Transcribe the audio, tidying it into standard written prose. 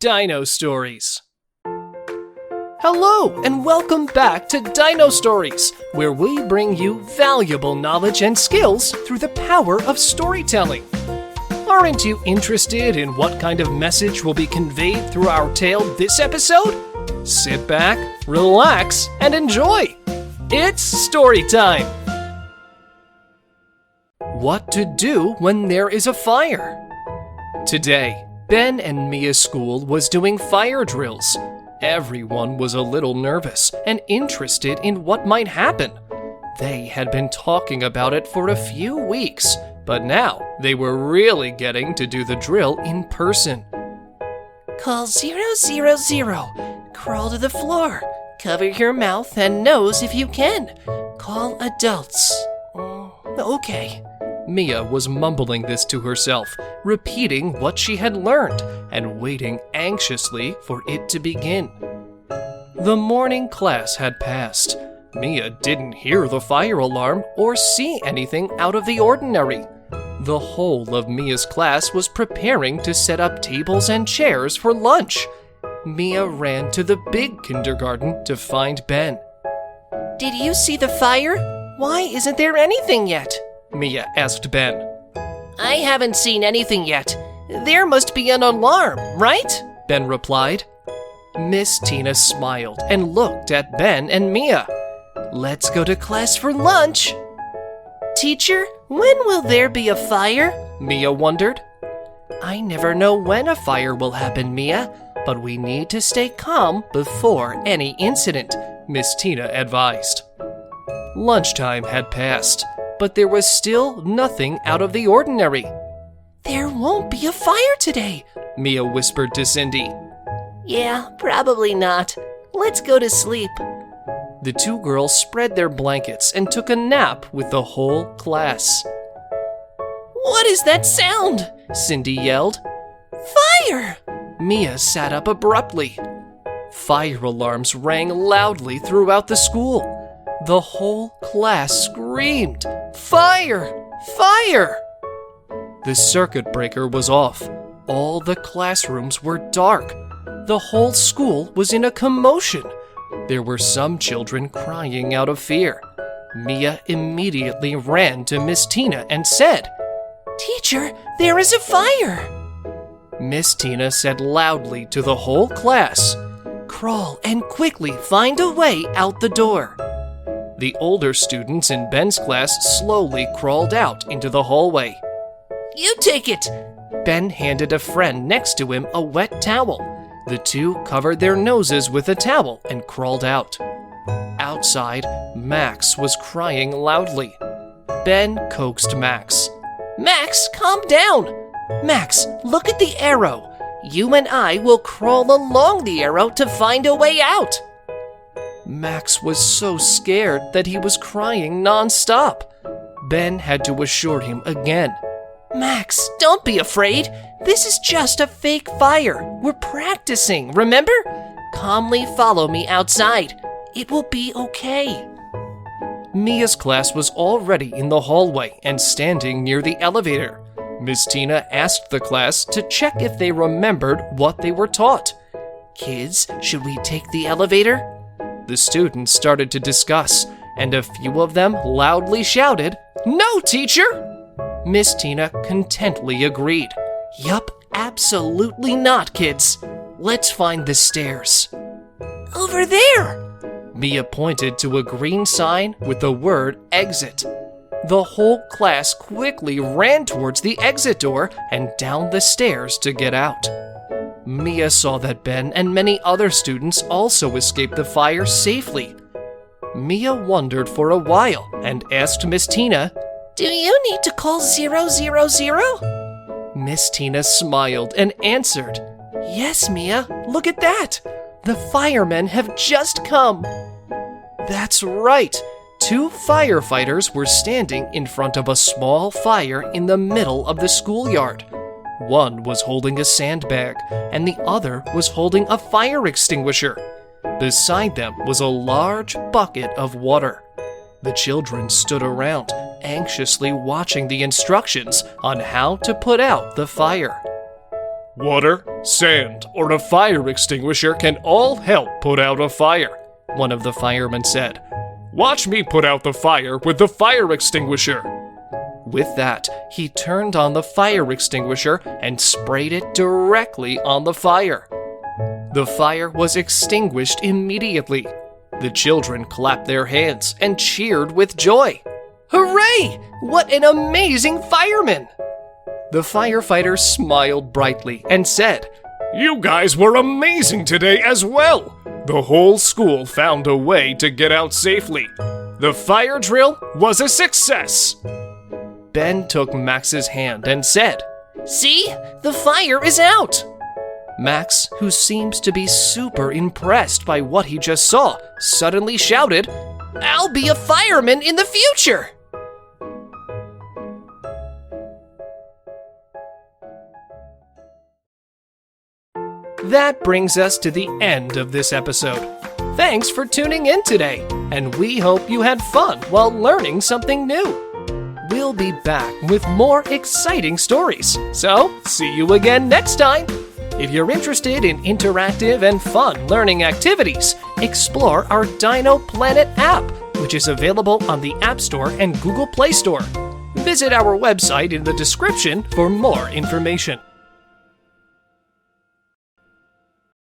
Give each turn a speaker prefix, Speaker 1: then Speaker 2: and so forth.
Speaker 1: Dino Stories. Hello, and welcome back to Dino Stories, where we bring you valuable knowledge and skills through the power of storytelling. Aren't you interested in what kind of message will be conveyed through our tale this episode? Sit back, relax, and enjoy. It's story time. What to do when there is a fire? Today, Ben and Mia's school was doing fire drills. Everyone was a little nervous and interested in what might happen. They had been talking about it for a few weeks, but now they were really getting to do the drill in person.
Speaker 2: Call 000. Crawl to the floor. Cover your mouth and nose if you can. Call adults. Okay.
Speaker 1: Mia was mumbling this to herself, repeating what she had learned and waiting anxiously for it to begin. The morning class had passed. Mia didn't hear the fire alarm or see anything out of the ordinary. The whole of Mia's class was preparing to set up tables and chairs for lunch. Mia ran to the big kindergarten to find Ben.
Speaker 2: Did you see the fire? Why isn't there anything yet?
Speaker 1: Mia asked Ben.
Speaker 2: I haven't seen anything yet. There must be an alarm, right?
Speaker 1: Ben replied. Miss Tina smiled and looked at Ben and Mia.
Speaker 2: Let's go to class for lunch. Teacher, when will there be a fire?
Speaker 1: Mia wondered.
Speaker 2: I never know when a fire will happen, Mia, but we need to stay calm before any incident,
Speaker 1: Miss Tina advised. Lunchtime had passed, but there was still nothing out of the ordinary.
Speaker 2: There won't be a fire today,
Speaker 1: Mia whispered to Cindy.
Speaker 2: Yeah, probably not. Let's go to sleep.
Speaker 1: The two girls spread their blankets and took a nap with the whole class.
Speaker 2: What is that sound?
Speaker 1: Cindy yelled.
Speaker 2: Fire!
Speaker 1: Mia sat up abruptly. Fire alarms rang loudly throughout the school. The whole class screamed, "Fire! Fire!" The circuit breaker was off. All the classrooms were dark. The whole school was in a commotion. There were some children crying out of fear. Mia immediately ran to Miss Tina and said,
Speaker 2: Teacher, there is a fire!
Speaker 1: Miss Tina said loudly to the whole class, "Crawl and quickly find a way out the door." The older students in Ben's class slowly crawled out into the hallway.
Speaker 2: You take it!
Speaker 1: Ben handed a friend next to him a wet towel. The two covered their noses with a towel and crawled out. Outside, Max was crying loudly. Ben coaxed Max.
Speaker 2: Max, calm down! Max, look at the arrow. You and I will crawl along the arrow to find a way out.
Speaker 1: Max was so scared that he was crying nonstop. Ben had to assure him again.
Speaker 2: Max, don't be afraid. This is just a fake fire. We're practicing, remember? Calmly follow me outside. It will be okay.
Speaker 1: Mia's class was already in the hallway and standing near the elevator. Miss Tina asked the class to check if they remembered what they were taught.
Speaker 2: Kids, should we take the elevator?
Speaker 1: The students started to discuss, and a few of them loudly shouted, "No, teacher!" Miss Tina contentedly agreed.
Speaker 2: Yup, absolutely not, kids. Let's find the stairs. Over there!
Speaker 1: Mia pointed to a green sign with the word exit. The whole class quickly ran towards the exit door and down the stairs to get out. Mia saw that Ben and many other students also escaped the fire safely. Mia wondered for a while and asked Miss Tina,
Speaker 2: Do you need to call 000?
Speaker 1: Miss Tina smiled and answered,
Speaker 2: Yes, Mia, look at that. The firemen have just come.
Speaker 1: That's right. Two firefighters were standing in front of a small fire in the middle of the schoolyard. One was holding a sandbag, and the other was holding a fire extinguisher. Beside them was a large bucket of water. The children stood around, anxiously watching the instructions on how to put out the fire. Water, sand, or a fire extinguisher can all help put out a fire, one of the firemen said. Watch me put out the fire with the fire extinguisher. With that, he turned on the fire extinguisher and sprayed it directly on the fire. The fire was extinguished immediately. The children clapped their hands and cheered with joy.
Speaker 2: Hooray! What an amazing fireman!
Speaker 1: The firefighter smiled brightly and said, "You guys were amazing today as well. The whole school found a way to get out safely. The fire drill was a success." Ben took Max's hand and said,
Speaker 2: "See? The fire is out!"
Speaker 1: Max, who seems to be super impressed by what he just saw, suddenly shouted,
Speaker 2: "I'll be a fireman in the future!"
Speaker 1: That brings us to the end of this episode. Thanks for tuning in today, and we hope you had fun while learning something new. We'll be back with more exciting stories, so see you again next time. If you're interested in interactive and fun learning activities, explore our Dino Planet app, which is available on the App Store and Google Play Store. Visit our website in the description for more information.